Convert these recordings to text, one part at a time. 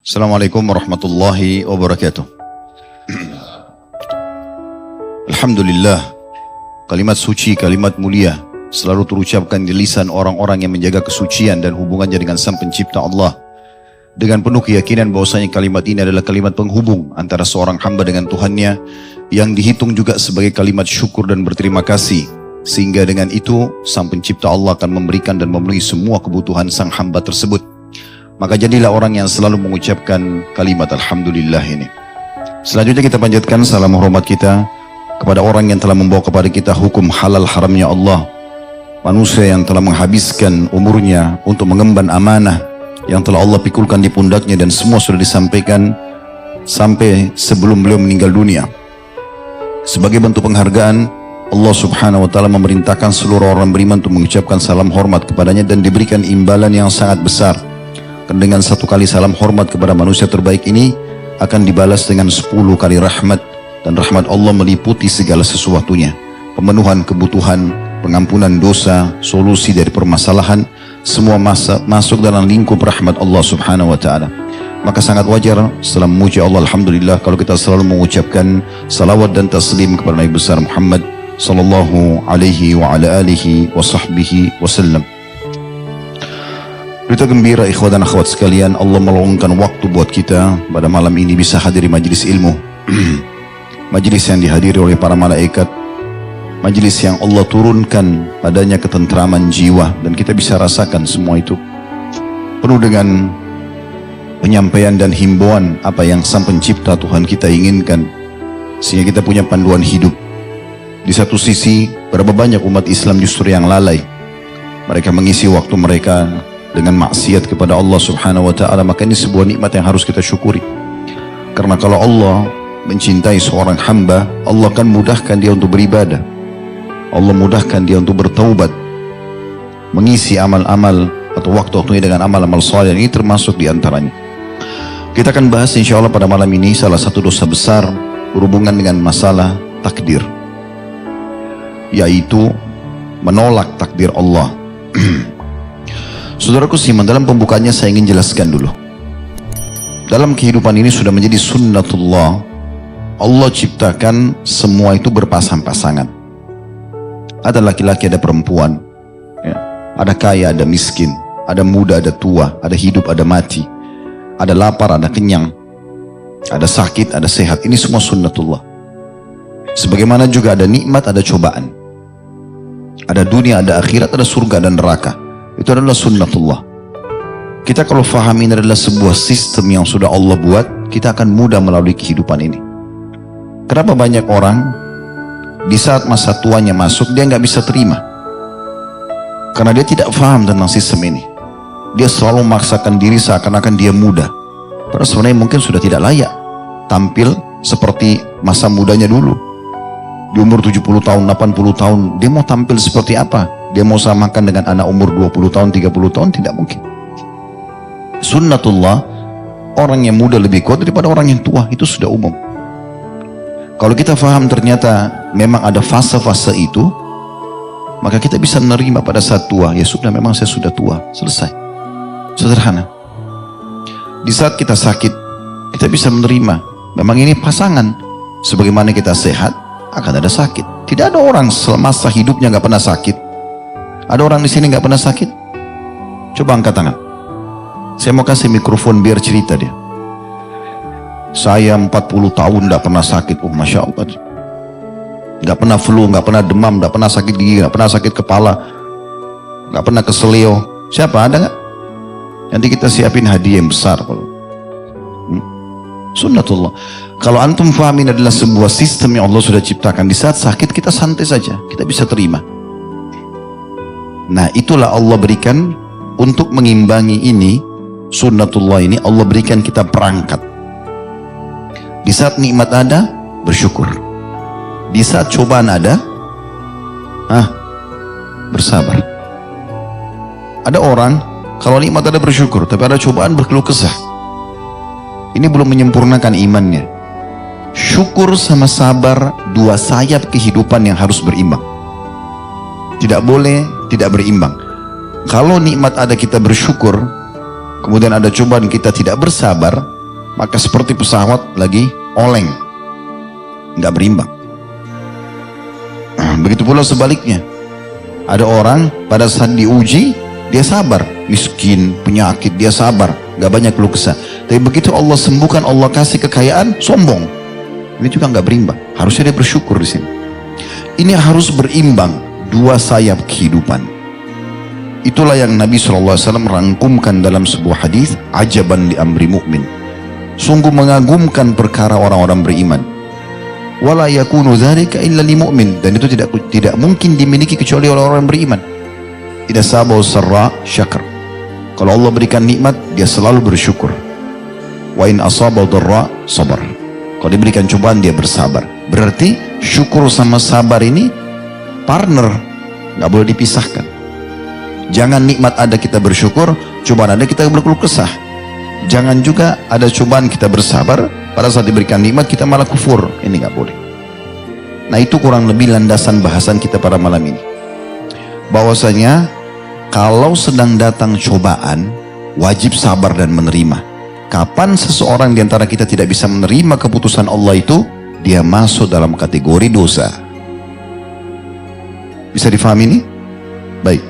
Assalamualaikum warahmatullahi wabarakatuh. Alhamdulillah, kalimat suci, kalimat mulia selalu terucapkan di lisan orang-orang yang menjaga kesucian dan hubungannya dengan Sang Pencipta Allah. Dengan penuh keyakinan bahwasanya kalimat ini adalah kalimat penghubung antara seorang hamba dengan Tuhannya, yang dihitung juga sebagai kalimat syukur dan berterima kasih. Sehingga dengan itu Sang Pencipta Allah akan memberikan dan memenuhi semua kebutuhan sang hamba tersebut. Maka jadilah orang yang selalu mengucapkan kalimat Alhamdulillah ini. Selanjutnya kita panjatkan salam hormat kita kepada orang yang telah membawa kepada kita hukum halal haramnya Allah. Manusia yang telah menghabiskan umurnya untuk mengemban amanah yang telah Allah pikulkan di pundaknya, dan semua sudah disampaikan sampai sebelum beliau meninggal dunia. Sebagai bentuk penghargaan, Allah subhanahu wa ta'ala memerintahkan seluruh orang beriman untuk mengucapkan salam hormat kepadanya dan diberikan imbalan yang sangat besar. Dengan satu kali salam hormat kepada manusia terbaik ini akan dibalas dengan 10 kali rahmat, dan rahmat Allah meliputi segala sesuatunya, pemenuhan kebutuhan, pengampunan dosa, solusi dari permasalahan, semua masuk dalam lingkup rahmat Allah subhanahu wa ta'ala. Maka sangat wajar setelah memuji Allah Alhamdulillah kalau kita selalu mengucapkan salawat dan taslim kepada Nabi besar Muhammad sallallahu alaihi wa ala alihi wa sahbihi wasallam. Berita gembira ikhwat dan akhwat sekalian, Allah meluangkan waktu buat kita pada malam ini bisa hadiri majlis ilmu. Majlis yang dihadiri oleh para malaikat, majlis yang Allah turunkan padanya ketentraman jiwa, dan kita bisa rasakan semua itu penuh dengan penyampaian dan himbauan apa yang Sang Pencipta Tuhan kita inginkan, sehingga kita punya panduan hidup. Di satu sisi, berapa banyak umat Islam justru yang lalai. Mereka mengisi waktu mereka dengan maksiat kepada Allah subhanahu wa ta'ala. Maka ini sebuah nikmat yang harus kita syukuri. Karena kalau Allah mencintai seorang hamba, Allah akan mudahkan dia untuk beribadah. Allah mudahkan dia untuk bertaubat, mengisi amal-amal atau waktu-waktunya dengan amal-amal saleh. Ini termasuk diantaranya. Kita akan bahas insya Allah pada malam ini salah satu dosa besar berhubungan dengan masalah takdir, yaitu menolak takdir Allah. Saudaraku siman, dalam pembukaannya saya ingin jelaskan dulu. Dalam kehidupan ini sudah menjadi sunnatullah, Allah ciptakan semua itu berpasang-pasangan. Ada laki-laki, ada perempuan, ya. Ada kaya, ada miskin, ada muda, ada tua, ada hidup, ada mati, ada lapar, ada kenyang, ada sakit, ada sehat. Ini semua sunnatullah. Sebagaimana juga ada nikmat, ada cobaan, ada dunia, ada akhirat, ada surga dan neraka. Itu adalah sunnatullah. Kita kalau faham ini adalah sebuah sistem yang sudah Allah buat, kita akan mudah melalui kehidupan ini. Kenapa banyak orang di saat masa tuanya masuk, dia nggak bisa terima? Karena dia tidak faham tentang sistem ini. Dia selalu memaksakan diri seakan-akan dia muda, padahal sebenarnya mungkin sudah tidak layak tampil seperti masa mudanya dulu. Di umur 70 tahun, 80 tahun, dia mau tampil seperti apa? Dia mau samakan dengan anak umur 20 tahun, 30 tahun? Tidak mungkin. Sunnatullah, orang yang muda lebih kuat daripada orang yang tua, itu sudah umum. Kalau kita faham ternyata memang ada fase-fase itu, maka kita bisa menerima pada saat tua, ya sudah, memang saya sudah tua, selesai. Sederhana. Di saat kita sakit, kita bisa menerima, memang ini pasangan. Sebagaimana kita sehat, akan ada sakit. Tidak ada orang semasa hidupnya nggak pernah sakit. Ada orang di sini nggak pernah sakit? Coba angkat tangan. Saya mau kasih mikrofon biar cerita dia. Saya 40 tahun nggak pernah sakit. Oh, masya Allah. Nggak pernah flu, nggak pernah demam, nggak pernah sakit gigi, nggak pernah sakit kepala, nggak pernah keselio. Siapa? Ada nggak? Nanti kita siapin hadiah yang besar. Sunnatullah. Kalau antum fahamin adalah sebuah sistem yang Allah sudah ciptakan. Di saat sakit kita santai saja, kita bisa terima. Nah, itulah Allah berikan untuk mengimbangi ini, sunnatullah ini, Allah berikan kita perangkat. Di saat nikmat ada, bersyukur. Di saat cobaan ada, bersabar. Ada orang, kalau nikmat ada bersyukur, tapi ada cobaan berkeluh kesah. Ini belum menyempurnakan imannya. Syukur sama sabar, dua sayap kehidupan yang harus berimbang. Tidak boleh tidak berimbang. Kalau nikmat ada kita bersyukur, kemudian ada cobaan kita tidak bersabar, maka seperti pesawat lagi oleng, nggak berimbang. Begitu pula sebaliknya, ada orang pada saat diuji dia sabar, miskin, penyakit dia sabar, nggak banyak keluh kesah. Tapi begitu Allah sembuhkan, Allah kasih kekayaan, sombong. Ini juga nggak berimbang. Harusnya dia bersyukur di sini. Ini harus berimbang, dua sayap kehidupan. Itulah yang Nabi SAW rangkumkan dalam sebuah hadis, ajaban li amri mu'min. Sungguh mengagumkan perkara orang-orang beriman. Wala yakunu dzalika illa li mu'min, dan itu tidak mungkin dimiliki kecuali orang-orang beriman. Idza sabahu sarra syakar. Kalau Allah berikan nikmat, dia selalu bersyukur. Wa in asabahu dharra sabar. Kalau diberikan cobaan, dia bersabar. Berarti syukur sama sabar ini partner, nggak boleh dipisahkan. Jangan nikmat ada kita bersyukur, cobaan ada kita berkeluh kesah. Jangan juga ada cobaan kita bersabar, pada saat diberikan nikmat kita malah kufur. Ini nggak boleh. Nah, itu kurang lebih landasan bahasan kita pada malam ini. Bahwasanya kalau sedang datang cobaan, wajib sabar dan menerima. Kapan seseorang di antara kita tidak bisa menerima keputusan Allah itu, dia masuk dalam kategori dosa. Bisa difahami ini? Baik.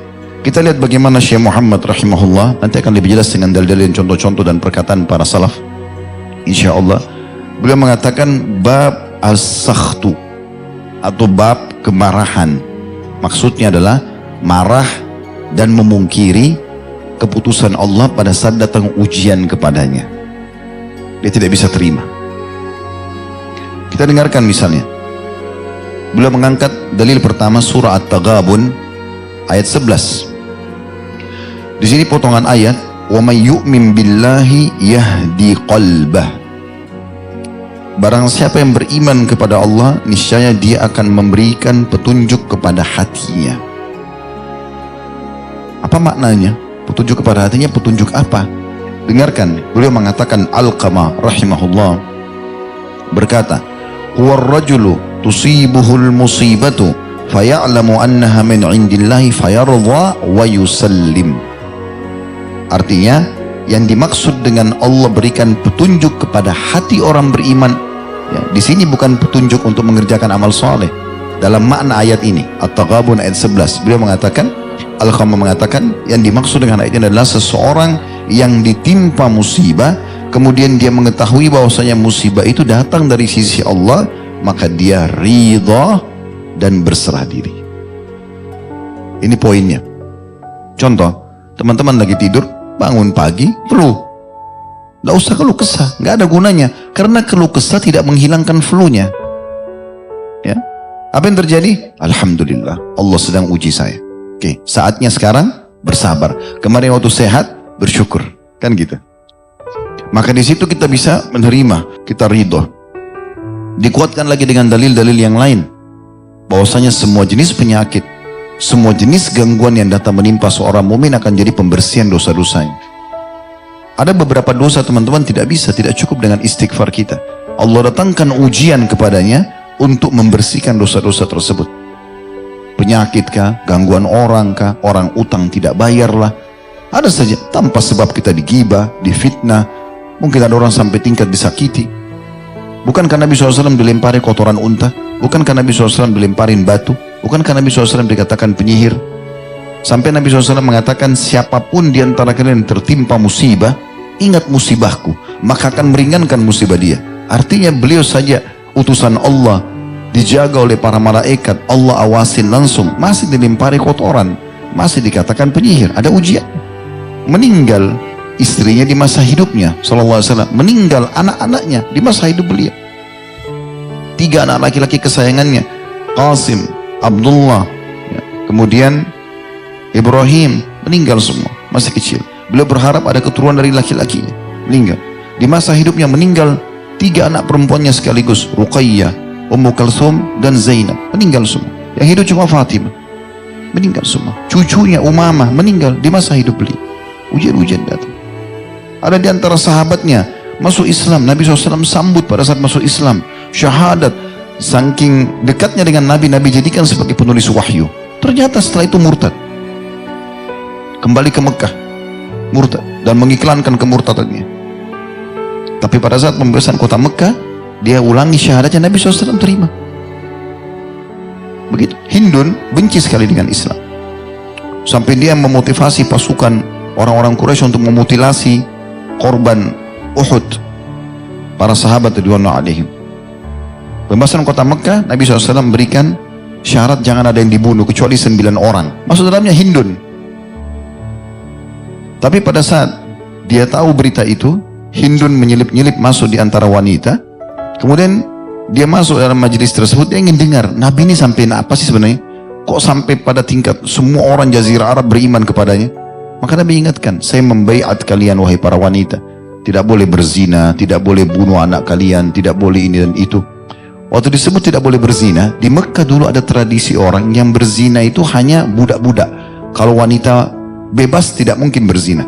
Kita lihat bagaimana Syekh Muhammad rahimahullah, nanti akan lebih jelas dengan dalil-dalil, contoh-contoh dan perkataan para salaf. Insya Allah. Beliau mengatakan bab as-sakhtu, atau bab kemarahan. Maksudnya adalah marah dan memungkiri keputusan Allah pada saat datang ujian kepadanya. Dia tidak bisa terima. Kita dengarkan misalnya. Beliau mengangkat dalil pertama surah At-Taghabun ayat 11. Di sini potongan ayat, wa may yu'min billahi yahdi qalbah. Barang siapa yang beriman kepada Allah, niscaya dia akan memberikan petunjuk kepada hatinya. Apa maknanya? Petunjuk kepada hatinya, petunjuk apa? Dengarkan, beliau mengatakan, Alqamah rahimahullah berkata, huwa ar-rajulu tusibuhul musibatu faya'lamu annaha min indillahi fayarda wa yusallim. Artinya, yang dimaksud dengan Allah berikan petunjuk kepada hati orang beriman, ya, di sini bukan petunjuk untuk mengerjakan amal soleh. Dalam makna ayat ini, At-Taghabun ayat 11, beliau mengatakan, Al-Khamam mengatakan, yang dimaksud dengan ayat ini adalah seseorang yang ditimpa musibah, kemudian dia mengetahui bahwasanya musibah itu datang dari sisi Allah, maka dia ridha dan berserah diri. Ini poinnya. Contoh, teman-teman lagi tidur, bangun pagi, flu. Nggak usah keluh kesah, nggak ada gunanya. Karena keluh kesah tidak menghilangkan flu-nya. Ya. Apa yang terjadi? Alhamdulillah, Allah sedang uji saya. Oke, saatnya sekarang bersabar. Kemarin waktu sehat, bersyukur. Kan gitu. Maka di situ kita bisa menerima, kita ridho. Dikuatkan lagi dengan dalil-dalil yang lain. Bahwasanya semua jenis penyakit, semua jenis gangguan yang datang menimpa seorang mukmin akan jadi pembersihan dosa-dosanya. Ada beberapa dosa teman-teman tidak cukup dengan istighfar kita. Allah datangkan ujian kepadanya untuk membersihkan dosa-dosa tersebut. Penyakit kah, gangguan orang kah, orang utang tidak bayarlah. Ada saja, tanpa sebab kita digibah, difitnah. Mungkin ada orang sampai tingkat disakiti. Bukankah Nabi SAW dilempari kotoran unta? Bukankah Nabi SAW dilemparin batu? Bukankah Nabi SAW dikatakan penyihir? Sampai Nabi SAW mengatakan, siapapun di antara kalian tertimpa musibah, ingat musibahku, maka akan meringankan musibah dia. Artinya beliau saja utusan Allah, dijaga oleh para malaikat, Allah awasin langsung, masih dilempari kotoran, masih dikatakan penyihir. Ada ujian. Meninggal istrinya di masa hidupnya, SAW. Meninggal anak-anaknya di masa hidup beliau. 3 anak laki-laki kesayangannya, Qasim, Abdullah, ya, kemudian Ibrahim, meninggal semua, masih kecil. Beliau berharap ada keturunan dari laki-lakinya, meninggal. Di masa hidupnya meninggal 3 anak perempuannya sekaligus, Ruqayyah, Ummu Kalsum, dan Zainab, meninggal semua. Yang hidup cuma Fatimah, meninggal semua. Cucunya Umamah meninggal di masa hidup beliau. Ujian-ujian datang. Ada di antara sahabatnya masuk Islam, Nabi SAW sambut pada saat masuk Islam, syahadat. Saking dekatnya dengan Nabi, Nabi jadikan sebagai penulis wahyu. Ternyata setelah itu murtad, kembali ke Mekah. murtad dan mengiklankan kemurtadannya. Tapi pada saat pembebasan kota Mekah, dia ulangi syahadatnya, Nabi SAW terima. Begitu. Hindun benci sekali dengan Islam, sampai dia memotivasi pasukan orang-orang Quraisy untuk memutilasi korban Uhud, para sahabat radhiyallahu alaihim. Pembebasan kota Mekah, Nabi SAW memberikan syarat jangan ada yang dibunuh kecuali 9 orang. Maksud dalamnya Hindun. Tapi pada saat dia tahu berita itu, Hindun menyelip-nyelip masuk di antara wanita. Kemudian dia masuk dalam majelis tersebut, dia ingin dengar Nabi ini sampai apa sih sebenarnya, kok sampai pada tingkat semua orang Jazirah Arab beriman kepadanya. Maka Nabi ingatkan, saya membaiat kalian wahai para wanita, tidak boleh berzina, tidak boleh bunuh anak kalian, tidak boleh ini dan itu. Waktu disebut tidak boleh berzina, di Mekah dulu ada tradisi orang yang berzina itu hanya budak-budak. Kalau wanita bebas tidak mungkin berzina,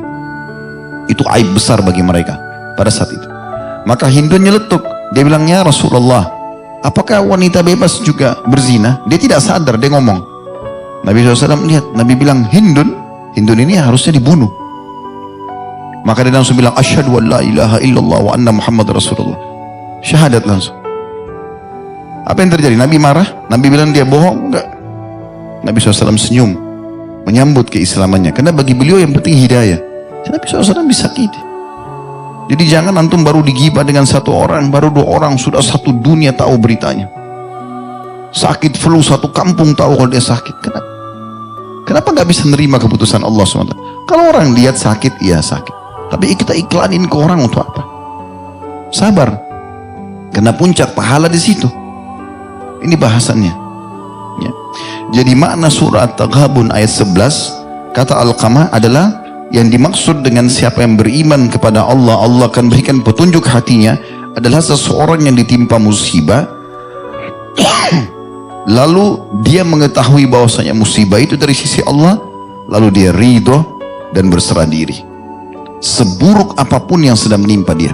itu aib besar bagi mereka pada saat itu. Maka Hindun nyeletuk, dia bilangnya Rasulullah, apakah wanita bebas juga berzina? Dia tidak sadar, dia ngomong. Nabi SAW lihat, Nabi bilang Hindun ini harusnya dibunuh. Maka dia langsung bilang asyhadu an la ilaha illallah wa anna Muhammad Rasulullah, syahadat langsung. Apa yang terjadi? Nabi marah, Nabi bilang dia bohong, enggak. Nabi SAW senyum menyambut keislamannya, karena bagi beliau yang penting hidayah. Nabi SAW bisa gitu. Jadi jangan antum baru digibah dengan 1 orang, baru 2 orang, sudah 1 dunia tahu beritanya. Sakit flu 1 kampung tahu kalau dia sakit. Kenapa nggak bisa nerima keputusan Allah SWT? Kalau orang lihat sakit, iya sakit. Tapi kita iklanin ke orang untuk apa? Sabar. Karena puncak pahala di situ. Ini bahasannya. Ya. Jadi makna surah At-Taghabun ayat 11, kata Alqamah adalah yang dimaksud dengan siapa yang beriman kepada Allah, Allah akan berikan petunjuk hatinya, adalah seseorang yang ditimpa musibah lalu dia mengetahui bahwasanya musibah itu dari sisi Allah, lalu dia ridho dan berserah diri. Seburuk apapun yang sedang menimpa dia,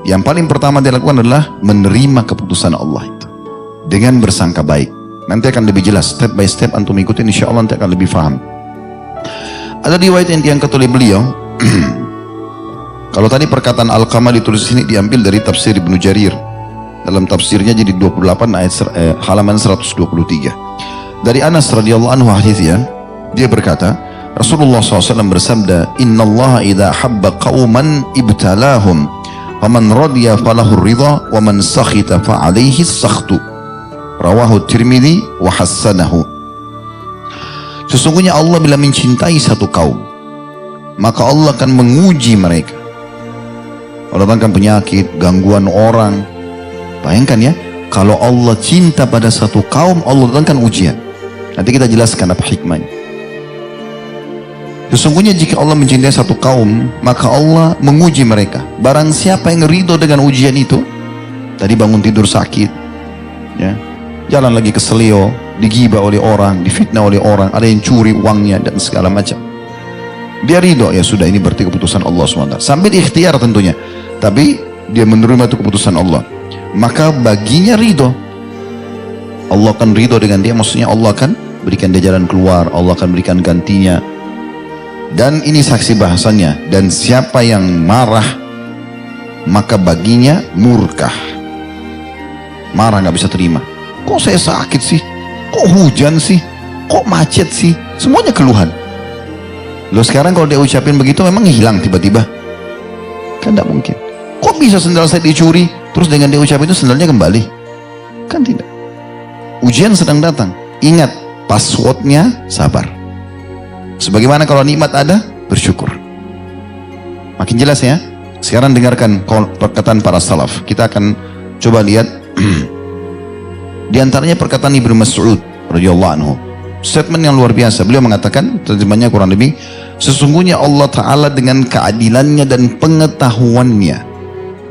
yang paling pertama dia lakukan adalah menerima keputusan Allah itu dengan bersangka baik. Nanti akan lebih jelas step by step, antum ikutin, insya Allah nanti akan lebih paham. Ada riwayat yang diangkat oleh beliau. Kalau tadi perkataan Alqamah ditulis sini diambil dari tafsir Ibnu Jarir. Dalam tafsirnya jadi 28 ayat halaman 123. Dari Anas radhiyallahu anhu hadisnya, dia berkata, Rasulullah SAW bersabda, Innallaha idza habba qauman ibtalahum, faman radiya falahu ridha, wa man sakhita fa alaihi sakhtu. Rawahu Tirmidzi wa hassanahu. Sesungguhnya Allah bila mencintai satu kaum, maka Allah akan menguji mereka. Allah datangkan penyakit, gangguan orang. Bayangkan ya, kalau Allah cinta pada satu kaum, Allah datangkan ujian. Nanti kita jelaskan apa hikmahnya. Sesungguhnya jika Allah mencintai satu kaum, maka Allah menguji mereka. Barang siapa yang ridho dengan ujian itu, tadi bangun tidur sakit, ya, jalan lagi ke seleo, digibah oleh orang, difitnah oleh orang, ada yang curi uangnya dan segala macam. Dia ridho, ya sudah, ini berarti keputusan Allah SWT. Sambil ikhtiar tentunya, tapi dia menerima itu keputusan Allah. Maka baginya ridho, Allah akan ridho dengan dia, maksudnya Allah akan berikan dia jalan keluar, Allah akan berikan gantinya. Dan ini saksi bahasannya, dan siapa yang marah, maka baginya murkah. Marah, nggak bisa terima. Kok saya sakit sih? Kok hujan sih? Kok macet sih? Semuanya keluhan. Loh sekarang kalau dia ucapin begitu memang hilang tiba-tiba? Kan tidak mungkin. Kok bisa sendal saya dicuri, terus dengan dia ucapin itu sendalnya kembali? Kan tidak. Ujian sedang datang. Ingat, passwordnya sabar. Sebagaimana kalau nikmat ada, bersyukur. Makin jelas ya. Sekarang dengarkan perkataan para salaf. Kita akan coba lihat di antaranya perkataan Ibnu Mas'ud radhiyallahu anhu. Statement yang luar biasa. Beliau mengatakan, terjemahnya kurang lebih, sesungguhnya Allah Ta'ala dengan keadilannya dan pengetahuannya,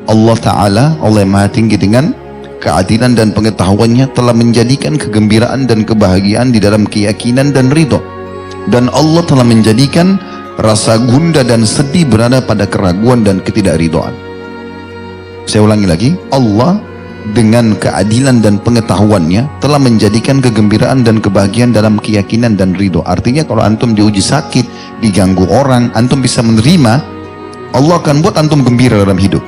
Allah Ta'ala, Allah yang maha tinggi, dengan keadilan dan pengetahuannya telah menjadikan kegembiraan dan kebahagiaan di dalam keyakinan dan ridho. Dan Allah telah menjadikan rasa gundah dan sedih berada pada keraguan dan ketidakridhoan. Saya ulangi lagi, Allah dengan keadilan dan pengetahuannya telah menjadikan kegembiraan dan kebahagiaan dalam keyakinan dan ridho. Artinya kalau antum diuji sakit, diganggu orang, antum bisa menerima, Allah akan buat antum gembira dalam hidup.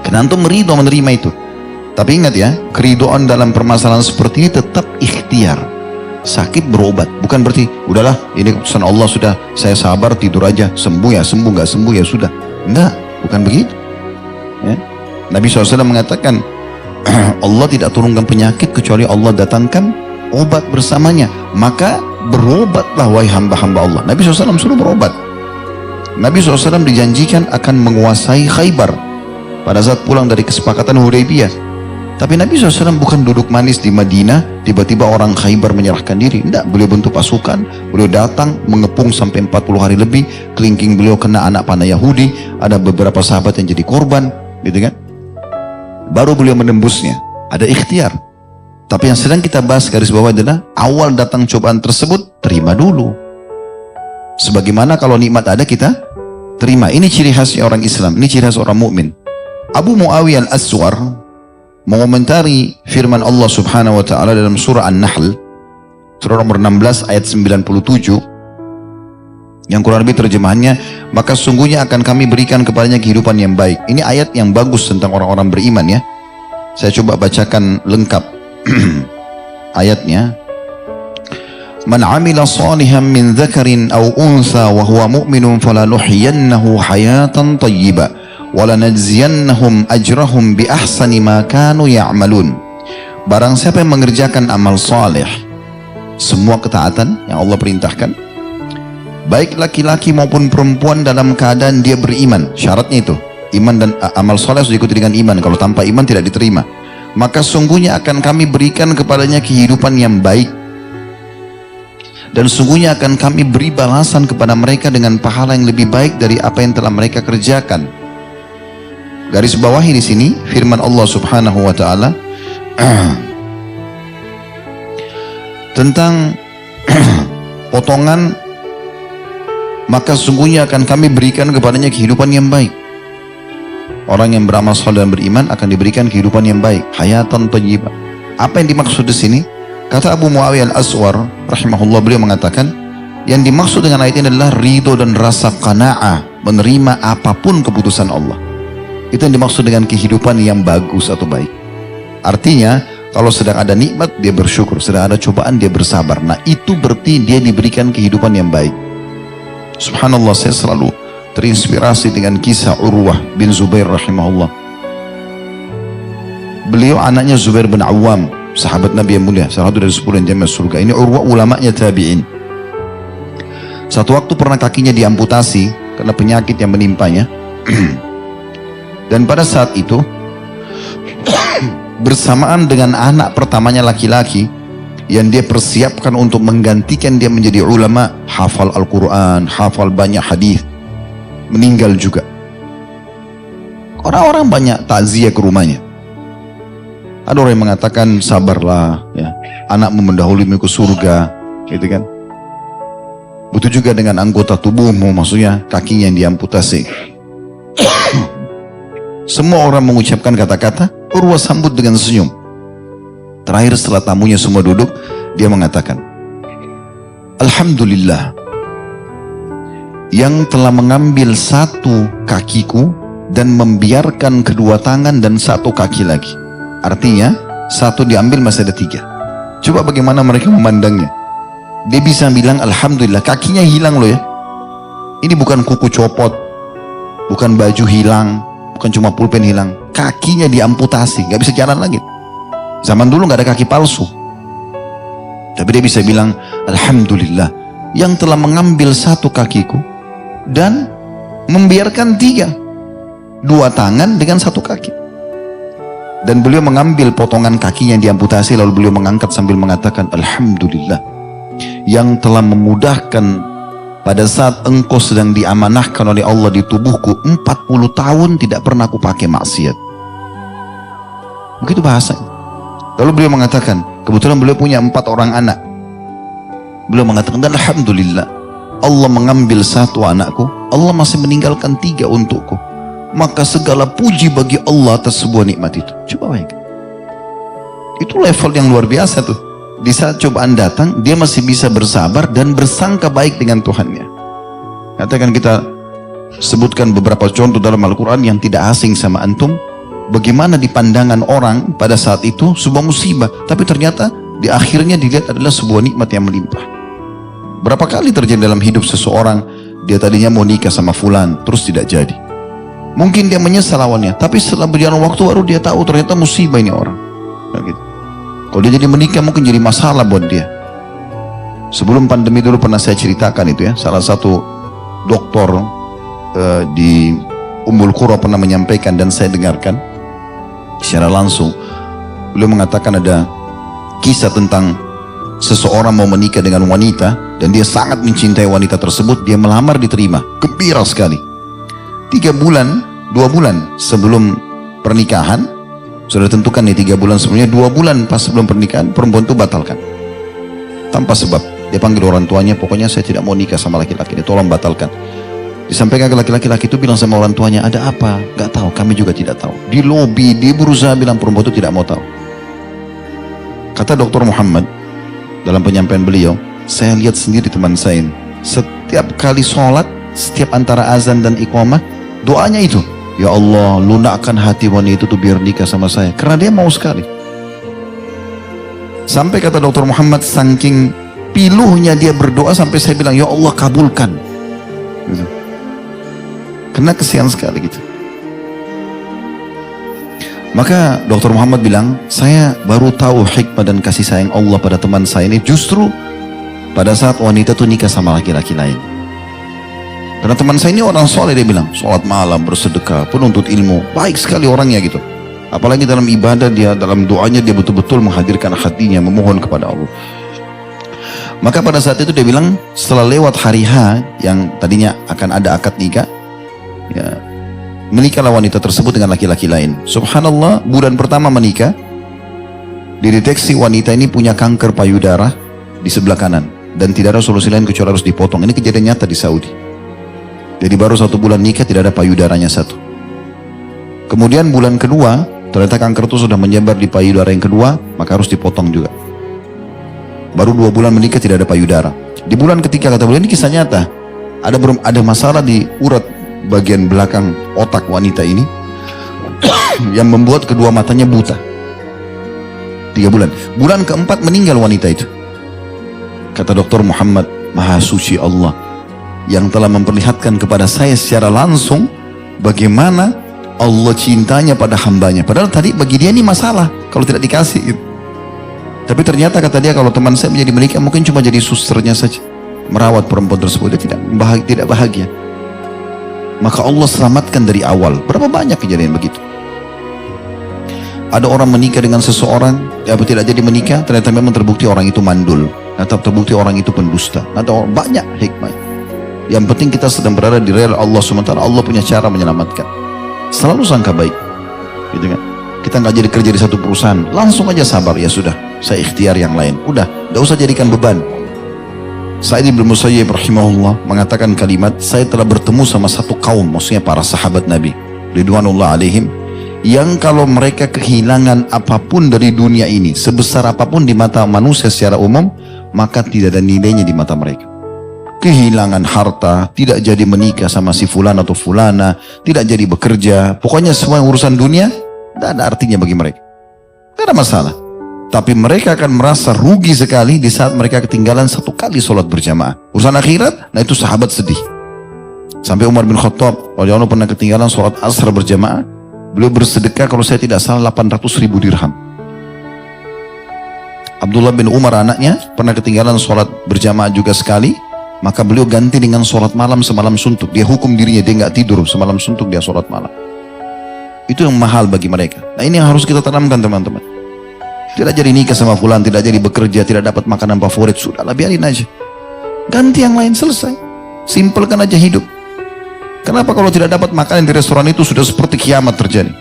Karena antum meridho menerima itu. Tapi ingat ya, keridhaan dalam permasalahan seperti ini tetap ikhtiar. Sakit berobat, bukan berarti udahlah ini keputusan Allah sudah, saya sabar tidur aja, sembuh ya sembuh, nggak sembuh ya sudah. Enggak, bukan begitu. Ya. Nabi SAW mengatakan Allah tidak turunkan penyakit kecuali Allah datangkan obat bersamanya. Maka berobatlah wahai hamba-hamba Allah. Nabi SAW suruh berobat. Nabi SAW dijanjikan akan menguasai Khaybar pada saat pulang dari kesepakatan Hudaybiyah. Tapi Nabi SAW bukan duduk manis di Madinah, tiba-tiba orang Khaybar menyerahkan diri. Tidak, beliau bentuk pasukan, beliau datang mengepung sampai 40 hari lebih. Kelingking beliau kena anak panah Yahudi, ada beberapa sahabat yang jadi korban, gitu kan. Baru beliau menembusnya, ada ikhtiar. Tapi yang sedang kita bahas garis bawah adalah awal datang cobaan tersebut, terima dulu. Sebagaimana kalau nikmat ada kita terima. Ini ciri khasnya orang Islam, ini ciri khas orang mukmin. Abu Muawiyah al-Aswar mengomentari firman Allah Subhanahu wa taala dalam surah An-Nahl, surah nomor 16 ayat 97, yang kurang lebih terjemahannya, maka sungguhnya akan kami berikan kepadanya kehidupan yang baik. Ini ayat yang bagus tentang orang-orang beriman ya. Saya coba bacakan lengkap ayatnya. Man 'amila shalihan min dzakarin aw untha wa huwa mu'minun falanuhyiyannahu hayatan thayyibah wa lanajziyannahum ajrahum bi ahsani ma kanu ya'malun. Barang siapa yang mengerjakan amal saleh, semua ketaatan yang Allah perintahkan, baik laki-laki maupun perempuan dalam keadaan dia beriman. Syaratnya itu iman, dan amal soleh harus diikuti dengan iman. Kalau tanpa iman tidak diterima. Maka sungguhnya akan kami berikan kepadanya kehidupan yang baik, dan sungguhnya akan kami beri balasan kepada mereka dengan pahala yang lebih baik dari apa yang telah mereka kerjakan. Garis bawahi di sini firman Allah Subhanahu wa taala tentang potongan, maka sungguhnya akan kami berikan kepadanya kehidupan yang baik. Orang yang beramal saleh dan beriman akan diberikan kehidupan yang baik, hayatan thayyibah. Apa yang dimaksud di sini? Kata Abu Muawiyah al-Aswar rahimahullah, beliau mengatakan yang dimaksud dengan ayat ini adalah ridho dan rasa qanaah, menerima apapun keputusan Allah. Itu yang dimaksud dengan kehidupan yang bagus atau baik. Artinya kalau sedang ada nikmat dia bersyukur, sedang ada cobaan dia bersabar. Nah itu berarti dia diberikan kehidupan yang baik. Subhanallah, saya selalu terinspirasi dengan kisah Urwah bin Zubair rahimahullah. Beliau anaknya Zubair bin Awam, sahabat Nabi yang mulia, salah satu dari 10 yang jamin surga. Ini Urwah ulamanya tabi'in. Satu waktu pernah kakinya diamputasi karena penyakit yang menimpanya. Dan pada saat itu bersamaan dengan anak pertamanya laki-laki yang dia persiapkan untuk menggantikan dia menjadi ulama, hafal Al-Quran, hafal banyak hadis, meninggal juga. Orang-orang banyak takziah ke rumahnya. Ada orang yang mengatakan sabarlah ya, anakmu mendahulumu ke surga, gitu kan. Begitu juga dengan anggota tubuhmu, maksudnya kakinya yang diamputasi. Semua orang mengucapkan kata-kata, Urwah sambut dengan senyum. Terakhir setelah tamunya semua duduk, dia mengatakan, Alhamdulillah yang telah mengambil satu kakiku dan membiarkan kedua tangan dan satu kaki lagi. Artinya satu diambil masih ada 3. Coba bagaimana mereka memandangnya. Dia bisa bilang Alhamdulillah, kakinya hilang loh ya. Ini bukan kuku copot, bukan baju hilang, bukan cuma pulpen hilang, kakinya diamputasi, gak bisa jalan lagi. Zaman dulu gak ada kaki palsu. Tapi dia bisa bilang Alhamdulillah yang telah mengambil satu kakiku dan membiarkan 3, 2 tangan dengan 1 kaki. Dan beliau mengambil potongan kakinya yang diamputasi, lalu beliau mengangkat sambil mengatakan Alhamdulillah yang telah memudahkan pada saat engkau sedang diamanahkan oleh Allah di tubuhku 40 tahun tidak pernah aku pakai maksiat. Begitu bahasanya. Lalu beliau mengatakan, kebetulan beliau punya 4 orang anak. Beliau mengatakan Alhamdulillah Allah mengambil 1 anakku, Allah masih meninggalkan 3 untukku. maka segala puji bagi Allah atas sebuah nikmat itu. Coba bayangkan. Itu level yang luar biasa tuh. Di saat cobaan datang, dia masih bisa bersabar dan bersangka baik dengan Tuhannya. Katakan kita sebutkan beberapa contoh dalam Al-Quran yang tidak asing sama antum. Bagaimana di pandangan orang pada saat itu sebuah musibah, tapi ternyata di akhirnya dilihat adalah sebuah nikmat yang melimpah. Berapa kali terjadi dalam hidup seseorang, dia tadinya mau nikah sama fulan, terus tidak jadi. Mungkin dia menyesal awalnya, tapi setelah berjalan waktu baru dia tahu ternyata musibah ini orang. Gitu. Kalau dia jadi menikah mungkin jadi masalah buat dia. Sebelum pandemi dulu pernah saya ceritakan itu ya, salah satu dokter di Ummul Qura pernah menyampaikan dan saya dengarkan secara langsung. Beliau mengatakan ada kisah tentang seseorang mau menikah dengan wanita dan dia sangat mencintai wanita tersebut. Dia melamar, diterima, gembira sekali. 2 bulan sebelum pernikahan sudah tentukan nih, 3 bulan sebelumnya, 2 bulan pas sebelum pernikahan perempuan itu batalkan tanpa sebab. Dia panggil orang tuanya, pokoknya saya tidak mau nikah sama laki-laki ini, tolong batalkan. Disampaikan ke laki-laki itu, bilang sama orang tuanya, ada apa? Gak tahu, kami juga tidak tahu. Di lobi dia berusaha bilang, perempuan itu tidak mau tahu. Kata Dr. Muhammad dalam penyampaian beliau, saya lihat sendiri teman saya ini, setiap kali sholat, setiap antara azan dan iqamah, doanya itu, ya Allah, lunakkan hati wanita itu biar nikah sama saya. Karena dia mau sekali. Sampai kata Dr. Muhammad, saking piluhnya dia berdoa, sampai saya bilang, ya Allah kabulkan. Gitu. Karena kesian sekali gitu. Maka Dr. Muhammad bilang, saya baru tahu hikmah dan kasih sayang Allah pada teman saya ini justru pada saat wanita itu nikah sama laki-laki lain. Karena teman saya ini orang soleh, dia bilang, sholat malam, bersedekah, penuntut ilmu, baik sekali orangnya gitu. Apalagi dalam ibadah dia, dalam doanya dia betul-betul menghadirkan hatinya, memohon kepada Allah. Maka pada saat itu dia bilang, setelah lewat hari H yang tadinya akan ada akad nikah, ya, menikahlah wanita tersebut dengan laki-laki lain. Subhanallah, bulan pertama menikah, dideteksi wanita ini punya kanker payudara di sebelah kanan. Dan tidak ada solusi lain kecuali harus dipotong. Ini kejadian nyata di Saudi. Jadi baru 1 bulan nikah tidak ada payudaranya 1. Kemudian bulan kedua, ternyata kanker itu sudah menyebar di payudara yang kedua, maka harus dipotong juga. Baru 2 bulan menikah tidak ada payudara. Di bulan ketiga, kata beliau, ini kisah nyata, ada masalah di urat bagian belakang otak wanita ini yang membuat kedua matanya buta. 3 bulan. Bulan keempat meninggal wanita itu. Kata Dr. Muhammad, Maha Suci Allah yang telah memperlihatkan kepada saya secara langsung bagaimana Allah cintanya pada hambanya. Padahal tadi bagi dia ini masalah kalau tidak dikasih gitu. Tapi ternyata kata dia, kalau teman saya menjadi menikah mungkin cuma jadi susternya saja, merawat perempuan tersebut, dia tidak bahagia. Maka Allah selamatkan dari awal. Berapa banyak kejadian begitu. Ada orang menikah dengan seseorang, ya tidak jadi menikah, ternyata memang terbukti orang itu mandul, atau terbukti orang itu pendusta, atau banyak hikmah. Yang penting kita sedang berada di rel Allah SWT. Allah punya cara menyelamatkan. Selalu sangka baik, gitu kan? Kita nggak jadi kerja di satu perusahaan, langsung aja sabar, ya sudah, saya ikhtiar yang lain. Udah, nggak usah jadikan beban. Sa'id bin Musayyib rahimahullah mengatakan kalimat, saya telah bertemu sama satu kaum, maksudnya para sahabat Nabi ridwanullah alaihim, yang kalau mereka kehilangan apapun dari dunia ini, sebesar apapun di mata manusia secara umum, maka tidak ada nilainya di mata mereka. Kehilangan harta, tidak jadi menikah sama si fulan atau fulana, tidak jadi bekerja, pokoknya semua urusan dunia tidak ada artinya bagi mereka. Tidak ada masalah. Tapi mereka akan merasa rugi sekali di saat mereka ketinggalan 1 kali sholat berjamaah. Urusan akhirat, nah itu sahabat sedih. Sampai Umar bin Khattab, radhiyallahu anhu pernah ketinggalan sholat asar berjamaah. Beliau bersedekah kalau saya tidak salah 800.000 dirham. Abdullah bin Umar anaknya pernah ketinggalan sholat berjamaah juga sekali. Maka beliau ganti dengan sholat malam semalam suntuk. Dia hukum dirinya, dia nggak tidur semalam suntuk, dia sholat malam. Itu yang mahal bagi mereka. Nah ini yang harus kita tanamkan teman-teman. Tidak jadi nikah sama fulan, tidak jadi bekerja, tidak dapat makanan favorit, sudahlah biarin aja. Ganti yang lain, selesai. Simpelkan aja hidup. Kenapa kalau tidak dapat makanan di restoran itu sudah seperti kiamat terjadi?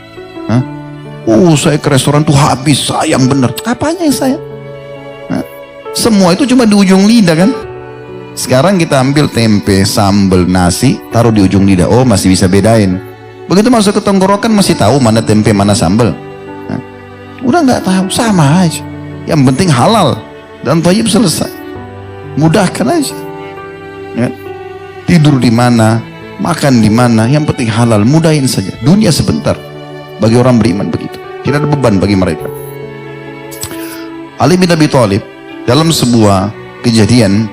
Hah? Saya ke restoran tuh habis, sayang bener. Apanya yang sayang? Hah? Semua itu cuma di ujung lidah kan? Sekarang kita ambil tempe, sambal, nasi, taruh di ujung lidah. Oh masih bisa bedain. Begitu masuk ke tenggorokan masih tahu mana tempe mana sambal. Nah, udah nggak tahu, sama aja. Yang penting halal dan thayyib, selesai. Mudahkan aja. Ya. Tidur di mana, makan di mana, yang penting halal, mudahin saja. Dunia sebentar. Bagi orang beriman begitu. Tidak ada beban bagi mereka. Ali bin Abi Thalib dalam sebuah kejadian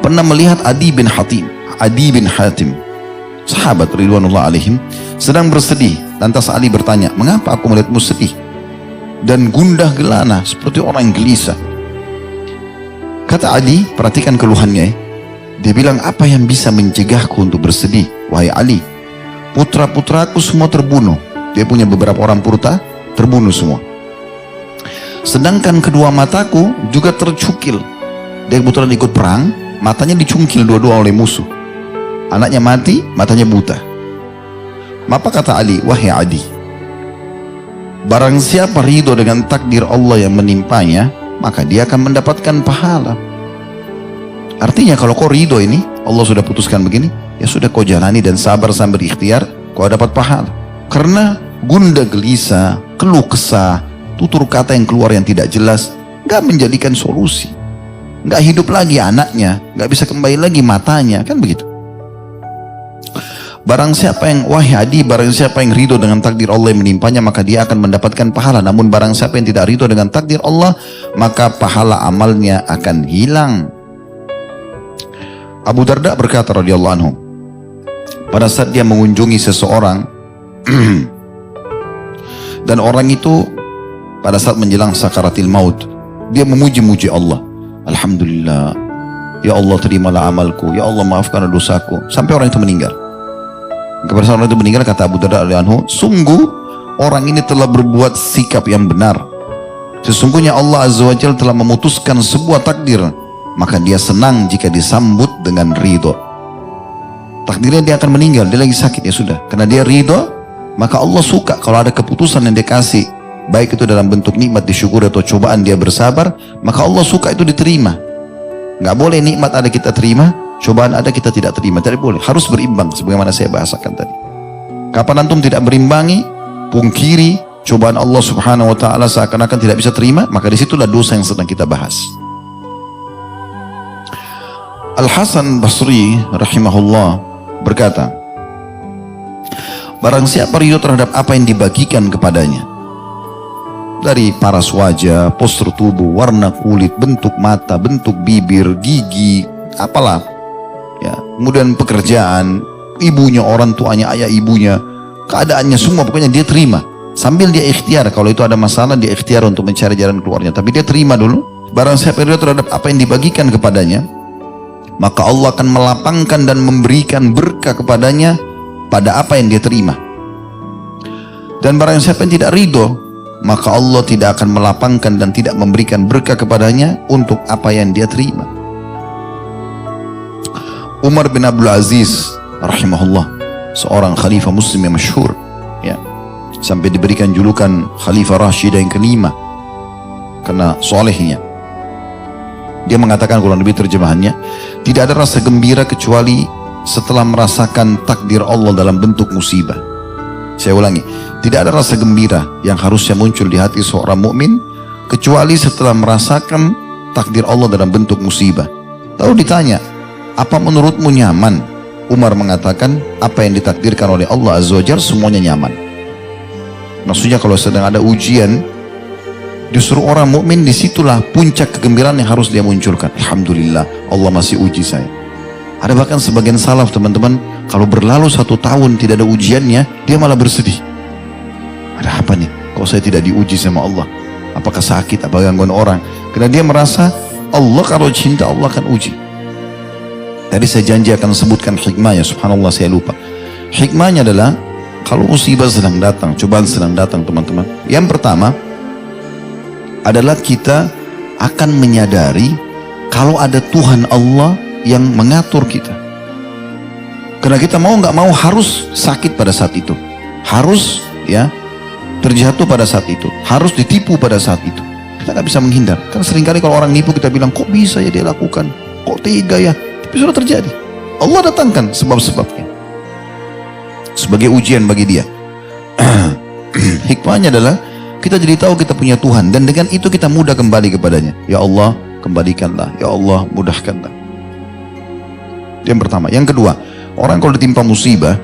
pernah melihat Adi bin Hatim, sahabat ridwanullah alaihim, sedang bersedih. Lantas Ali bertanya, mengapa aku melihatmu sedih dan gundah gelana seperti orang yang gelisah? Kata Adi, perhatikan keluhannya. Dia bilang, apa yang bisa mencegahku untuk bersedih? Wahai Ali, putra-putraku semua terbunuh. Dia punya beberapa orang purta, terbunuh semua. Sedangkan kedua mataku juga tercukil. Dia kebetulan ikut perang, matanya dicungkil dua-dua oleh musuh. Anaknya mati, matanya buta. Maka kata Ali, wahai Adi, barang siapa ridho dengan takdir Allah yang menimpanya, maka dia akan mendapatkan pahala. Artinya kalau kau ridho ini, Allah sudah putuskan begini, ya sudah kau jalani dan sabar sambil ikhtiar, kau dapat pahala. Karena gundah gelisah, keluh kesah, tutur kata yang keluar yang tidak jelas, gak menjadikan solusi. Gak hidup lagi anaknya, gak bisa kembali lagi matanya, kan begitu. Barang siapa yang, wahai Adi, barang siapa yang ridho dengan takdir Allah yang menimpanya, maka dia akan mendapatkan pahala. Namun barang siapa yang tidak ridho dengan takdir Allah, maka pahala amalnya akan hilang. Abu Darda berkata radhiyallahu anhu, pada saat dia mengunjungi seseorang dan orang itu pada saat menjelang sakaratil maut, dia memuji-muji Allah. Alhamdulillah, ya Allah terimalah amalku, ya Allah maafkan dosaku, sampai orang itu meninggal. Kepada saat orang itu meninggal, kata Abu Darda radhiyallahu anhu, sungguh orang ini telah berbuat sikap yang benar. Sesungguhnya Allah Azza wa Jalla telah memutuskan sebuah takdir, maka dia senang jika disambut dengan ridho. Takdirnya dia akan meninggal, dia lagi sakit, ya sudah, karena dia ridho, maka Allah suka kalau ada keputusan yang dia kasih, baik itu dalam bentuk nikmat disyukuri atau cobaan dia bersabar, maka Allah suka itu diterima. Nggak boleh nikmat ada kita terima, cobaan ada kita tidak terima, tidak boleh, harus berimbang sebagaimana saya bahasakan tadi. Kapan antum tidak berimbangi, pungkiri cobaan Allah Subhanahu wa taala seakan-akan tidak bisa terima, maka disitulah dosa yang sedang kita bahas. Al-Hasan Basri rahimahullah berkata, barang siapa ridho terhadap apa yang dibagikan kepadanya, dari paras wajah, postur tubuh, warna kulit, bentuk mata, bentuk bibir, gigi, apalah, ya, kemudian pekerjaan, ibunya, orang tuanya, ayah ibunya, keadaannya semua, pokoknya dia terima. Sambil dia ikhtiar, kalau itu ada masalah, dia ikhtiar untuk mencari jalan keluarnya. Tapi dia terima dulu. Barang siapa ridho terhadap apa yang dibagikan kepadanya, maka Allah akan melapangkan dan memberikan berkah kepadanya pada apa yang dia terima. Dan barang siapa yang tidak ridho, maka Allah tidak akan melapangkan dan tidak memberikan berkah kepadanya untuk apa yang dia terima. Umar bin Abdul Aziz rahimahullah, seorang khalifah muslim yang masyhur, ya, sampai diberikan julukan Khalifah Rashidah yang kelima karena solehnya. Dia mengatakan, kurang lebih terjemahannya, tidak ada rasa gembira kecuali setelah merasakan takdir Allah dalam bentuk musibah. Saya ulangi, tidak ada rasa gembira yang harusnya muncul di hati seorang mukmin kecuali setelah merasakan takdir Allah dalam bentuk musibah. Lalu ditanya, apa menurutmu nyaman? Umar mengatakan, apa yang ditakdirkan oleh Allah Azza wa Jalla semuanya nyaman. Maksudnya kalau sedang ada ujian, justru orang mukmin disitulah puncak kegembiraan yang harus dia munculkan. Alhamdulillah, Allah masih uji saya. Ada bahkan sebagian salaf, teman-teman, kalau berlalu 1 tahun tidak ada ujiannya, dia malah bersedih. Ada apa nih? Kok saya tidak diuji sama Allah? Apakah sakit? Apa gangguan orang? Karena dia merasa Allah kalau cinta, Allah akan uji. Tadi saya janji akan sebutkan hikmahnya, subhanallah saya lupa. Hikmahnya adalah kalau musibah sedang datang, cobaan sedang datang, teman-teman. Yang pertama adalah kita akan menyadari kalau ada Tuhan Allah yang mengatur kita. Karena kita mau nggak mau harus sakit pada saat itu, harus ya terjatuh pada saat itu, harus ditipu pada saat itu. Kita nggak bisa menghindar. Karena seringkali kalau orang nipu kita bilang, kok bisa ya dia lakukan, kok tega ya. Tapi sudah terjadi. Allah datangkan sebab-sebabnya. sebagai ujian bagi dia. Hikmahnya adalah kita jadi tahu kita punya Tuhan, dan dengan itu kita mudah kembali kepadanya. Ya Allah, kembalikanlah. Ya Allah, mudahkanlah. Yang pertama. Yang kedua, orang kalau ditimpa musibah,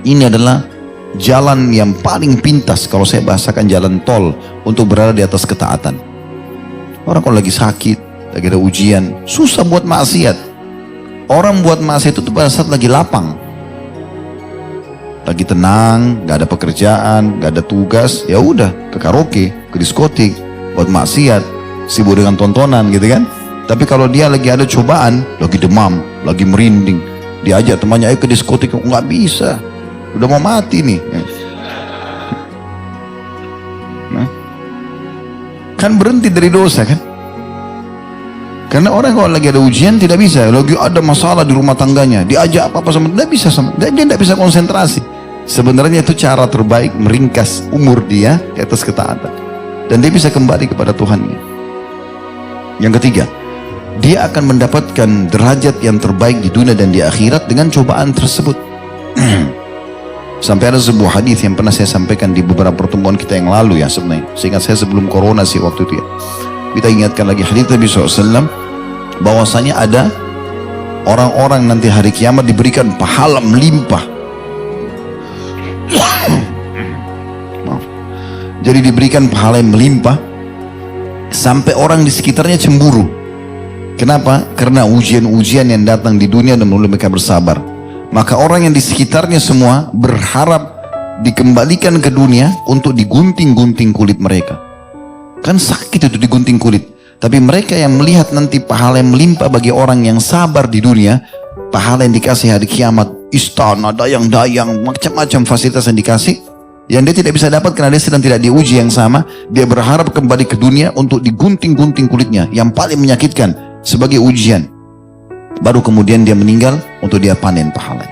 ini adalah jalan yang paling pintas, kalau saya bahasakan jalan tol, untuk berada di atas ketaatan. Orang kalau lagi sakit, lagi ada ujian, susah buat maksiat. Orang buat maksiat itu pada saat lagi lapang, lagi tenang, gak ada pekerjaan, gak ada tugas, ya udah ke karaoke, ke diskotik, buat maksiat, sibuk dengan tontonan gitu kan. Tapi kalau dia lagi ada cobaan, lagi demam, lagi merinding, diajak temannya, ayo ke diskotik, nggak bisa, udah mau mati nih. Nah, kan berhenti dari dosa kan? Karena orang kalau lagi ada ujian tidak bisa, lagi ada masalah di rumah tangganya, diajak apa-apa sama dia bisa, dia tidak bisa konsentrasi. Sebenarnya itu cara terbaik meringkas umur dia di atas ketaatan, dan dia bisa kembali kepada Tuhannya. Yang ketiga, dia akan mendapatkan derajat yang terbaik di dunia dan di akhirat dengan cobaan tersebut. Sampai ada sebuah hadis yang pernah saya sampaikan di beberapa pertemuan kita yang lalu ya, sebenarnya seingat saya sebelum corona sih waktu itu ya. Kita ingatkan lagi hadis Nabi SAW, bahwasanya ada orang-orang nanti hari kiamat diberikan pahala melimpah. Jadi diberikan pahala yang melimpah sampai orang di sekitarnya cemburu. Kenapa? Karena ujian-ujian yang datang di dunia dan mulai mereka bersabar. Maka orang yang di sekitarnya semua berharap dikembalikan ke dunia untuk digunting-gunting kulit mereka. Kan sakit itu digunting kulit. Tapi mereka yang melihat nanti pahala yang melimpah bagi orang yang sabar di dunia, pahala yang dikasih hari kiamat, istana, dayang-dayang, macam-macam fasilitas yang dikasih, yang dia tidak bisa dapat karena dia sedang tidak diuji yang sama. Dia berharap kembali ke dunia untuk digunting-gunting kulitnya yang paling menyakitkan sebagai ujian. Baru kemudian dia meninggal untuk dia panen pahala.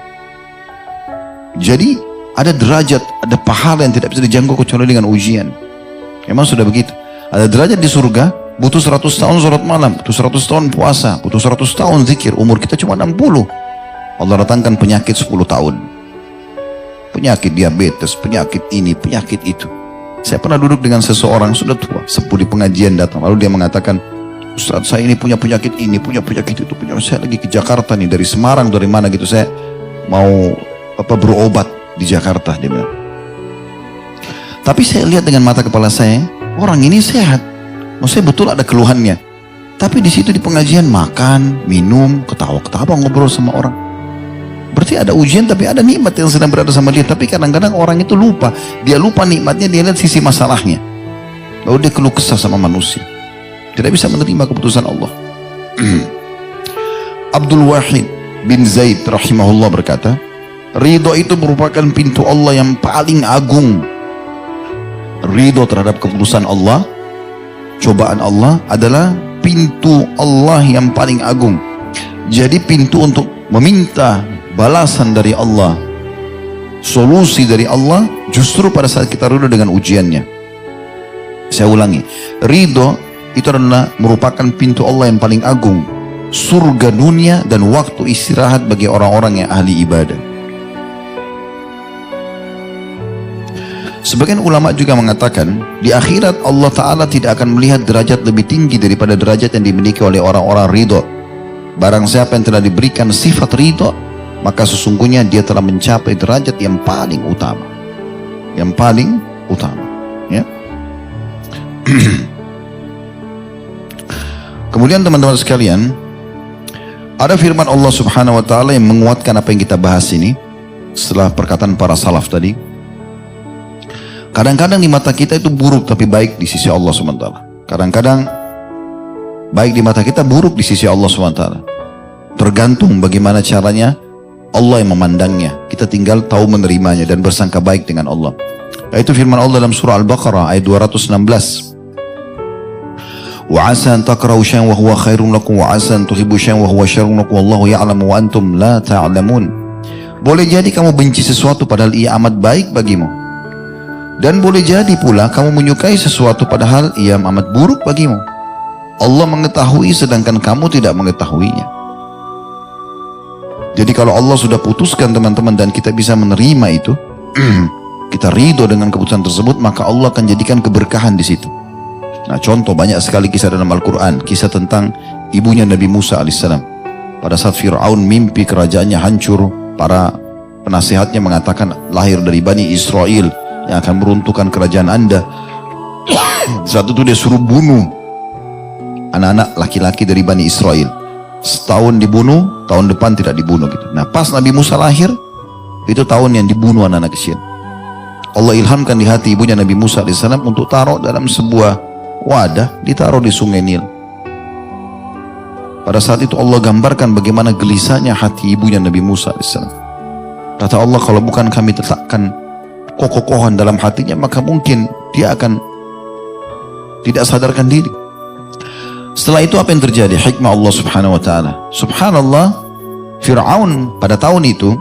Jadi ada derajat, ada pahala yang tidak bisa dijangkau kecuali dengan ujian. Memang sudah begitu. Ada derajat di surga, butuh 100 tahun sholat malam, butuh 100 tahun puasa, butuh 100 tahun zikir. Umur kita cuma 60. Allah datangkan penyakit 10 tahun. Penyakit diabetes, penyakit ini, penyakit itu. Saya pernah duduk dengan seseorang sudah tua, sepuh di pengajian datang. Lalu dia mengatakan, Ustaz, saya ini punya penyakit ini, punya penyakit itu, saya lagi ke Jakarta nih, dari Semarang, dari mana gitu, saya mau berobat di Jakarta, dia bilang. Tapi saya lihat dengan mata kepala saya, orang ini sehat. Maksudnya betul ada keluhannya. Tapi di situ di pengajian makan, minum, ketawa-ketawa ngobrol sama orang. Berarti ada ujian, tapi ada nikmat yang sedang berada sama dia. Tapi kadang-kadang orang itu lupa. Dia lupa nikmatnya, dia lihat sisi masalahnya. Lalu dia keluh kesah sama manusia. Tidak bisa menerima keputusan Allah. Abdul Wahid bin Zaid rahimahullah berkata, ridho itu merupakan pintu Allah yang paling agung. Ridho terhadap keputusan Allah, cobaan Allah adalah pintu Allah yang paling agung. Jadi pintu untuk meminta balasan dari Allah, solusi dari Allah, justru pada saat kita ridho dengan ujiannya. Saya ulangi, ridho itu adalah merupakan pintu Allah yang paling agung, surga dunia dan waktu istirahat bagi orang-orang yang ahli ibadah. Sebagian ulama juga mengatakan, di akhirat Allah Ta'ala tidak akan melihat derajat lebih tinggi daripada derajat yang dimiliki oleh orang-orang ridho. Barang siapa yang telah diberikan sifat ridho, maka sesungguhnya dia telah mencapai derajat yang paling utama. Yang paling utama. Ya. Kemudian teman-teman sekalian, ada firman Allah Subhanahu wa Ta'ala yang menguatkan apa yang kita bahas ini setelah perkataan para salaf tadi. Kadang-kadang di mata kita itu buruk tapi baik di sisi Allah SWT. Kadang-kadang baik di mata kita, buruk di sisi Allah SWT. Tergantung bagaimana caranya Allah yang memandangnya. Kita tinggal tahu menerimanya dan bersangka baik dengan Allah. Yaitu firman Allah dalam surah Al-Baqarah ayat 216. Wa 'asa an takrahu syai'an wa huwa khairun lakum wa 'asa an tuhibbu syai'an wa huwa syarrun lakum wallahu ya'lamu wa antum la ta'lamun. Boleh jadi kamu benci sesuatu padahal ia amat baik bagimu. Dan boleh jadi pula kamu menyukai sesuatu padahal ia amat buruk bagimu. Allah mengetahui sedangkan kamu tidak mengetahuinya. Jadi kalau Allah sudah putuskan teman-teman dan kita bisa menerima itu, kita ridho dengan keputusan tersebut, maka Allah akan jadikan keberkahan di situ. Nah, contoh banyak sekali kisah dalam Al-Quran, kisah tentang ibunya Nabi Musa alaihissalam. Pada saat Fir'aun mimpi kerajaannya hancur, para penasihatnya mengatakan lahir dari Bani Israel yang akan meruntuhkan kerajaan Anda. Saat itu dia suruh bunuh anak-anak laki-laki dari Bani Israel. Setahun dibunuh, tahun depan tidak dibunuh gitu. Nah, pas Nabi Musa lahir, itu tahun yang dibunuh anak-anak kecil. Allah ilhamkan di hati ibunya Nabi Musa AS untuk taruh dalam sebuah wadah, ditaruh di sungai Nil. Pada saat itu Allah gambarkan bagaimana gelisahnya hati ibunya Nabi Musa AS. Kata Allah, kalau bukan kami letakkan kokoh-kokohan dalam hatinya, maka mungkin dia akan tidak sadarkan diri. Setelah itu apa yang terjadi? Hikmah Allah subhanahu wa ta'ala. Subhanallah, Fir'aun pada tahun itu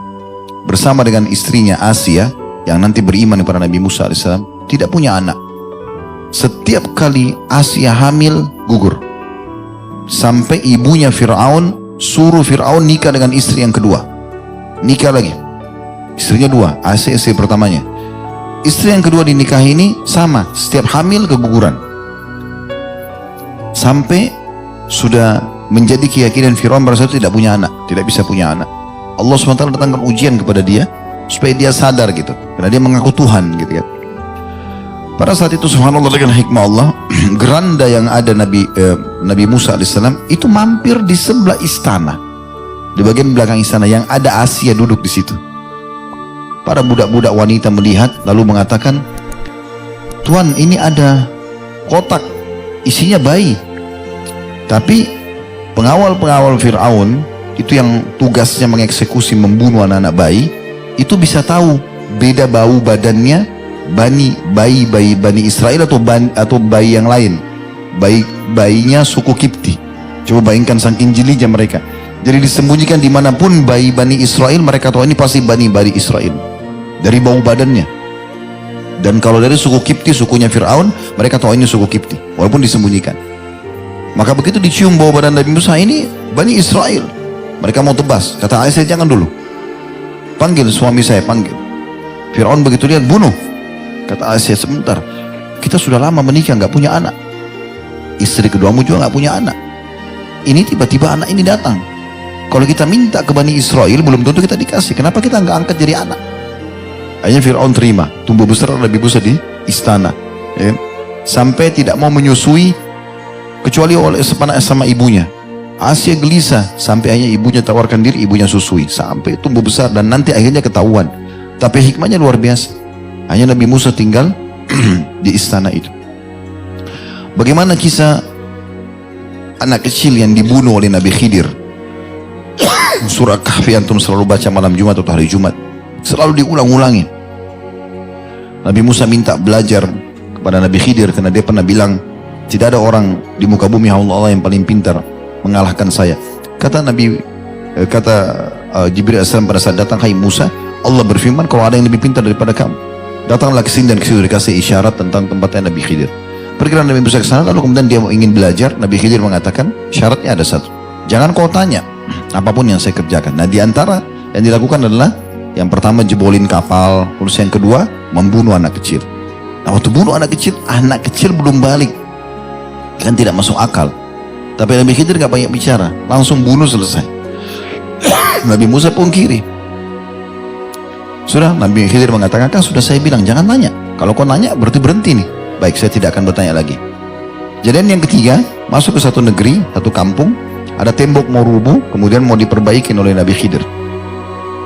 bersama dengan istrinya Asia yang nanti beriman kepada Nabi Musa AS tidak punya anak. Setiap kali Asia hamil gugur. Sampai ibunya Fir'aun suruh Fir'aun nikah dengan istri yang kedua. Nikah lagi. Istrinya dua, Asia istri pertamanya. Istri yang kedua dinikahi ini sama, setiap hamil keguguran. Sampai sudah menjadi keyakinan Fir'aun pada saat itu tidak punya anak, tidak bisa punya anak. Allah SWT datangkan ujian kepada dia supaya dia sadar gitu, karena dia mengaku Tuhan gitu ya. Pada saat itu subhanallah dengan hikmah Allah, geranda yang ada Nabi Musa alaihissalam itu mampir di sebelah istana, di bagian belakang istana yang ada Asia duduk di situ. Para budak-budak wanita melihat lalu mengatakan, Tuan, ini ada kotak isinya bayi. Tapi pengawal-pengawal Fir'aun itu yang tugasnya mengeksekusi membunuh anak-anak bayi, itu bisa tahu beda bau badannya bayi Bani Israel atau bayi yang lain. Bayinya suku Kipti. Coba bayangkan saking jelinya mereka. Jadi disembunyikan dimanapun bayi Bani Israel, mereka tahu ini pasti Bani Israel dari bau badannya. Dan kalau dari suku Kipti, sukunya Fir'aun, mereka tahu ini suku Kipti walaupun disembunyikan. Maka begitu dicium bau badan Nabi Musa, ini Bani Israel. Mereka mau tebas. Kata Aisyah, jangan dulu. Panggil suami saya, panggil. Fir'aun begitu lihat, bunuh. Kata Aisyah, sebentar. Kita sudah lama menikah, nggak punya anak. Istri keduamu juga nggak punya anak. Ini tiba-tiba anak ini datang. Kalau kita minta ke Bani Israel, belum tentu kita dikasih. Kenapa kita nggak angkat jadi anak? Akhirnya Fir'aun terima. Tumbuh besar Nabi Musa di istana. Ya. Sampai tidak mau menyusui kecuali oleh sama ibunya. Asia gelisah sampai akhirnya ibunya tawarkan diri, ibunya susui sampai tumbuh besar dan nanti akhirnya ketahuan. Tapi hikmahnya luar biasa. Hanya Nabi Musa tinggal di istana itu. Bagaimana kisah anak kecil yang dibunuh oleh Nabi Khidir? Surah Kahfi antum selalu baca malam Jumat atau hari Jumat. Selalu diulang-ulangi. Nabi Musa minta belajar kepada Nabi Khidir karena dia pernah bilang, tidak ada orang di muka bumi Allah yang paling pintar mengalahkan saya. Kata Jibril AS pada saat datang, hai Musa, Allah berfirman kalau ada yang lebih pintar daripada kamu, datanglah ke sini, dan ke situ dikasih isyarat tentang tempatnya Nabi Khidir. Pergilah Nabi Musa ke sana, lalu kemudian dia ingin belajar. Nabi Khidir mengatakan syaratnya ada satu, jangan kau tanya apapun yang saya kerjakan. Nah, di antara yang dilakukan adalah yang pertama jebolin kapal, terus yang kedua membunuh anak kecil. Nah, waktu bunuh anak kecil belum balik, kan tidak masuk akal. Tapi Nabi Khidir gak banyak bicara, langsung bunuh, selesai. Nabi Musa pungkiri. Sudah, Nabi Khidir mengatakan, kan sudah saya bilang jangan tanya. Kalau kau nanya berarti berhenti nih. Baik, saya tidak akan bertanya lagi. Kejadian yang ketiga, masuk ke satu negeri, satu kampung, ada tembok mau rubuh, kemudian mau diperbaikin oleh Nabi Khidir.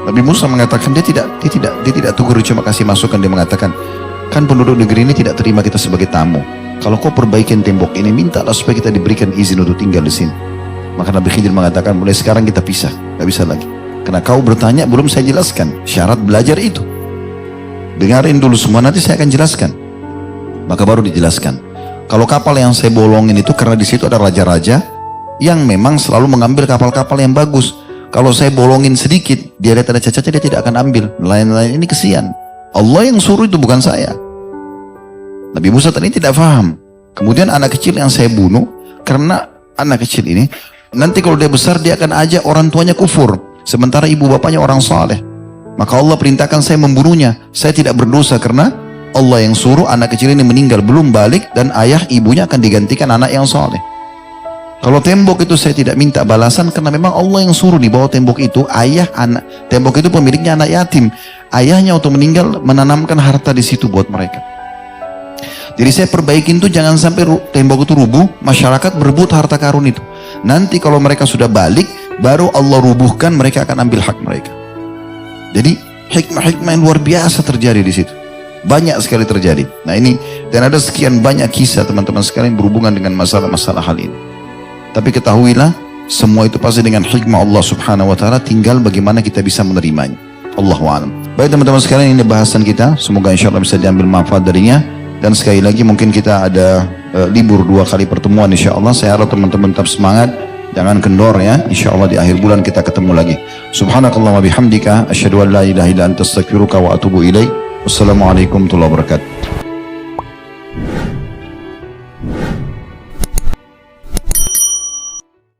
Nabi Musa mengatakan dia tidak tegur, cuma kasih masukan. Dia mengatakan, kan penduduk negeri ini tidak terima kita sebagai tamu. Kalau kau perbaikin tembok ini, mintalah supaya kita diberikan izin untuk tinggal di sini. Maka Nabi Khidir mengatakan, mulai sekarang kita pisah, gak bisa lagi. Karena kau bertanya belum saya jelaskan syarat belajar itu. Dengarin dulu semua, nanti saya akan jelaskan. Maka baru dijelaskan. Kalau kapal yang saya bolongin itu karena di situ ada raja-raja yang memang selalu mengambil kapal-kapal yang bagus. Kalau saya bolongin sedikit, dia lihat ada cacatnya, dia tidak akan ambil. Nelayan-nelayan ini kesian. Allah yang suruh itu, bukan saya. Nabi Musa tadi tidak paham. Kemudian anak kecil yang saya bunuh, karena anak kecil ini nanti kalau dia besar dia akan ajak orang tuanya kufur. Sementara ibu bapaknya orang saleh. Maka Allah perintahkan saya membunuhnya. Saya tidak berdosa karena Allah yang suruh anak kecil ini meninggal belum balik dan ayah ibunya akan digantikan anak yang saleh. Kalau tembok itu saya tidak minta balasan karena memang Allah yang suruh di bawah tembok itu ayah anak. Tembok itu pemiliknya anak yatim. Ayahnya waktu meninggal menanamkan harta di situ buat mereka. Jadi saya perbaikin tuh jangan sampai tembok itu rubuh, masyarakat berebut harta karun itu. Nanti kalau mereka sudah balik, baru Allah rubuhkan, mereka akan ambil hak mereka. Jadi hikmah-hikmah yang luar biasa terjadi di situ. Banyak sekali terjadi. Nah ini, dan ada sekian banyak kisah teman-teman sekalian berhubungan dengan masalah-masalah hal ini. Tapi ketahuilah, semua itu pasti dengan hikmah Allah subhanahu wa ta'ala, tinggal bagaimana kita bisa menerimanya. Allahu a'lam. Baik teman-teman sekalian, ini bahasan kita. Semoga insya Allah bisa diambil manfaat darinya. Dan sekali lagi mungkin kita ada libur 2 kali pertemuan insya Allah. Saya harap teman-teman tetap semangat. Jangan kendor ya. Insya Allah di akhir bulan kita ketemu lagi. Subhanakallah wa bihamdika. Asyhadu an la ilaha illa anta astaghfiruka wa atubu ilaik. Wassalamualaikum warahmatullahi wabarakatuh.